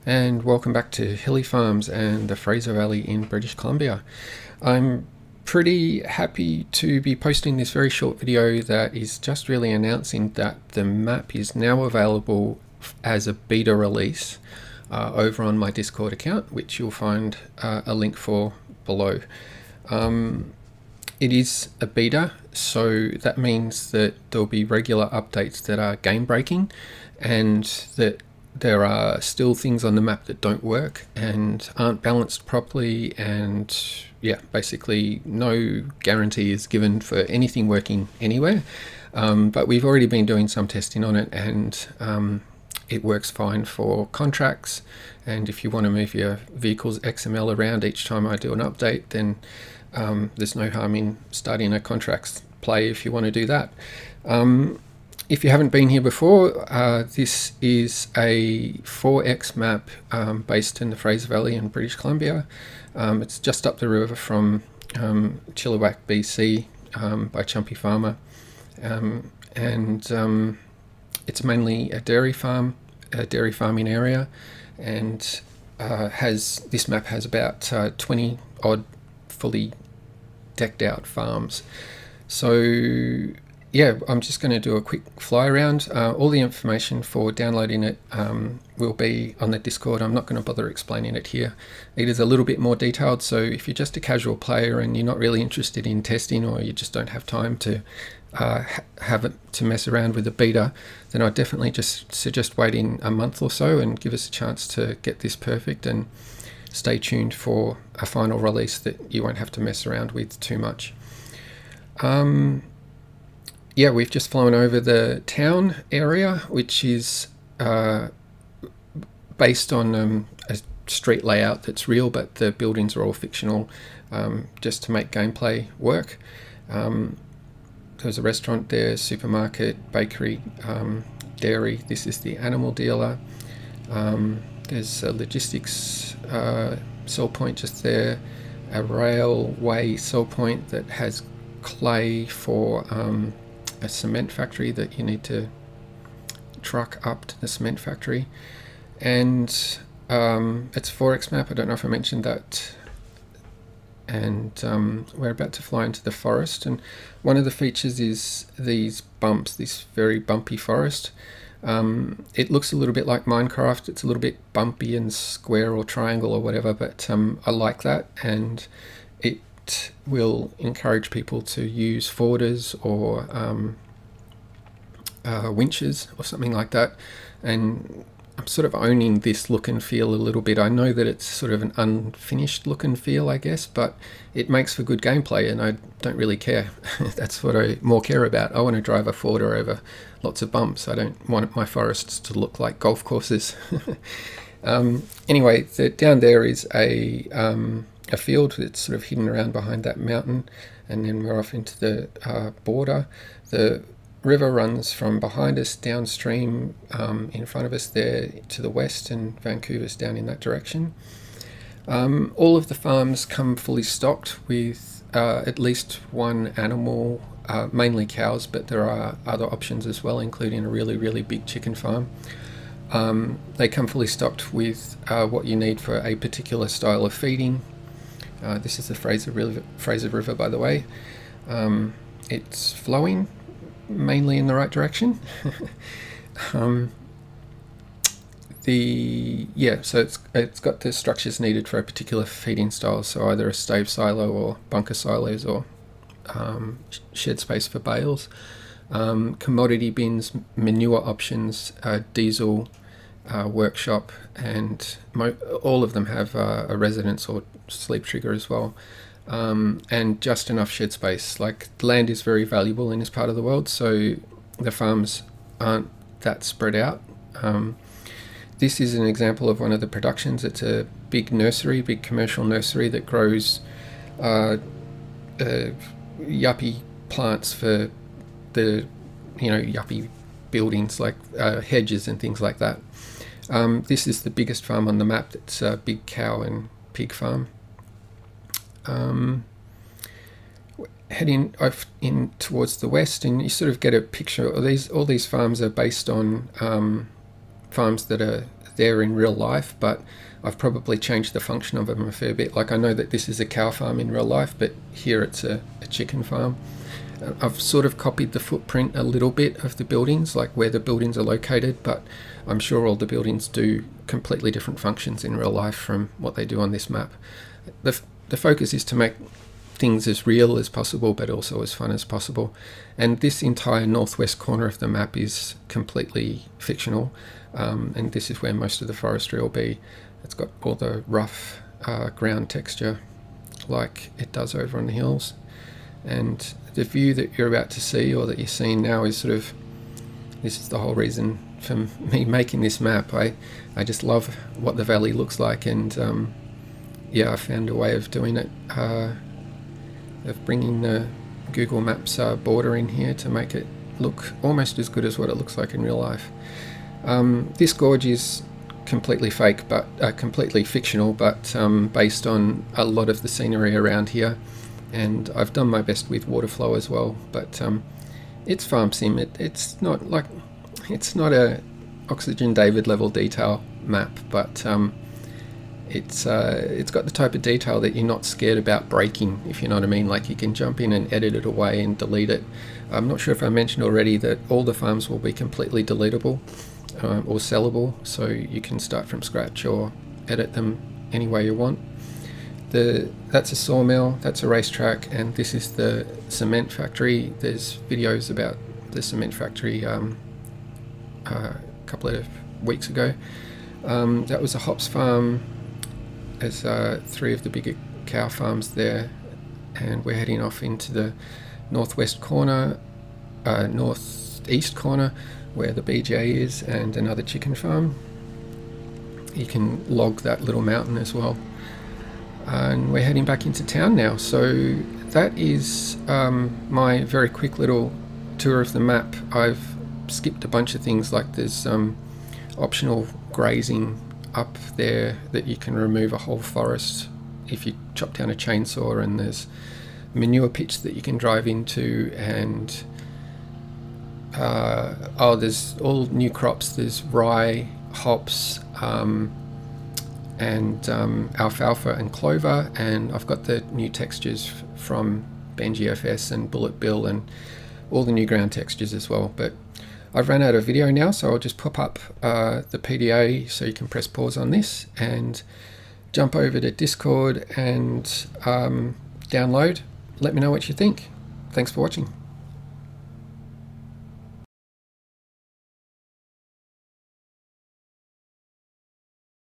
and welcome back to Hilly Farms and the Fraser Valley in British Columbia. I'm pretty happy to be posting this very short video that is just really announcing that the map is now available as a beta release over on my Discord account, which you'll find a link for below. It is a beta, so that means that there'll be regular updates that are game breaking, and that there are still things on the map that don't work and aren't balanced properly, and yeah, basically no guarantee is given for anything working anywhere. But we've already been doing some testing on it, and it works fine for contracts. And if you want to move your vehicle's XML around each time I do an update, then there's no harm in starting a contracts play if you want to do that. If you haven't been here before, this is a 4X map based in the Fraser Valley in British Columbia. It's just up the river from Chilliwack, BC, by Chumpy Farmer, and it's mainly a dairy farming area, and this map has about 20 odd fully decked out farms. So yeah, I'm just going to do a quick fly around. All the information for downloading it will be on the Discord. I'm not going to bother explaining it here. It is a little bit more detailed, so if you're just a casual player and you're not really interested in testing, or you just don't have time to have it to mess around with the beta, then I definitely just suggest waiting a month or so and give us a chance to get this perfect, and stay tuned for a final release that you won't have to mess around with too much. Yeah, we've just flown over the town area, which is based on a street layout that's real, but the buildings are all fictional, just to make gameplay work. There's a restaurant there, supermarket, bakery, dairy. This is the animal dealer. There's a logistics sell point just there, a railway sell point that has clay for a cement factory that you need to truck up to the cement factory. And it's a 4X map, I don't know if I mentioned that. And we're about to fly into the forest, and one of the features is these bumps, this very bumpy forest. It looks a little bit like Minecraft. It's a little bit bumpy and square or triangle or whatever, but I like that, and it will encourage people to use forwarders or winches or something like that. And I'm sort of owning this look and feel a little bit. I know that it's sort of an unfinished look and feel, I guess, but it makes for good gameplay, and I don't really care. That's what I more care about. I want to drive a forwarder over lots of bumps. I don't want my forests to look like golf courses. Anyway, down there is a field that's sort of hidden around behind that mountain, and then we're off into the border. The river runs from behind us downstream, in front of us there to the west, and Vancouver's down in that direction. All of the farms come fully stocked with at least one animal, mainly cows, but there are other options as well, including a really, really big chicken farm. They come fully stocked with what you need for a particular style of feeding. This is the Fraser River, by the way. It's flowing mainly in the right direction. So it's got the structures needed for a particular feeding style, so either a stave silo or bunker silos, or shed space for bales, commodity bins, manure options, diesel, workshop, and all of them have a residence or sleep trigger as well, and just enough shed space. Like, land is very valuable in this part of the world, so the farms aren't that spread out. This is an example of one of the productions. It's a big nursery, big commercial nursery that grows yuppie plants for the yuppie buildings, like hedges and things like that. This is the biggest farm on the map. It's a big cow and pig farm. Heading off in towards the west, and you sort of get a picture. All these farms are based on farms that are there in real life, but I've probably changed the function of them a fair bit. Like I know that this is a cow farm in real life, but here it's a chicken farm. I've sort of copied the footprint a little bit of the buildings, like where the buildings are located, but I'm sure all the buildings do completely different functions in real life from what they do on this map. The focus is to make things as real as possible, but also as fun as possible. And this entire northwest corner of the map is completely fictional, and this is where most of the forestry will be. It's got all the rough ground texture like it does over on the hills. And the view that you're about to see, or that you're seeing now, is sort of, this is the whole reason for me making this map. I just love what the valley looks like, and yeah, I found a way of doing it, of bringing the Google Maps border in here to make it look almost as good as what it looks like in real life. This gorge is completely fake, but completely fictional, but based on a lot of the scenery around here. And I've done my best with water flow as well, but it's farm sim. It's not a Oxygen David level detail map, but it's got the type of detail that you're not scared about breaking, if you know what I mean. Like you can jump in and edit it away and delete it. I'm not sure if I mentioned already that all the farms will be completely deletable or sellable, so you can start from scratch or edit them any way you want. That's a sawmill, that's a racetrack, and this is the cement factory. There's videos about the cement factory a couple of weeks ago. That was a hops farm. There's 3 of the bigger cow farms there, and we're heading off into the northeast corner where the BJ is, and another chicken farm. You can log that little mountain as well. And we're heading back into town now. So that is my very quick little tour of the map. I've skipped a bunch of things, like there's optional grazing up there that you can remove a whole forest if you chop down a chainsaw, and there's manure pits that you can drive into, and there's all new crops. There's rye, hops, and alfalfa and clover, and I've got the new textures from BenGFS and Bullet Bill and all the new ground textures as well. But I've run out of video now, so I'll just pop up the PDA so you can press pause on this and jump over to Discord and download. Let me know what you think. Thanks for watching.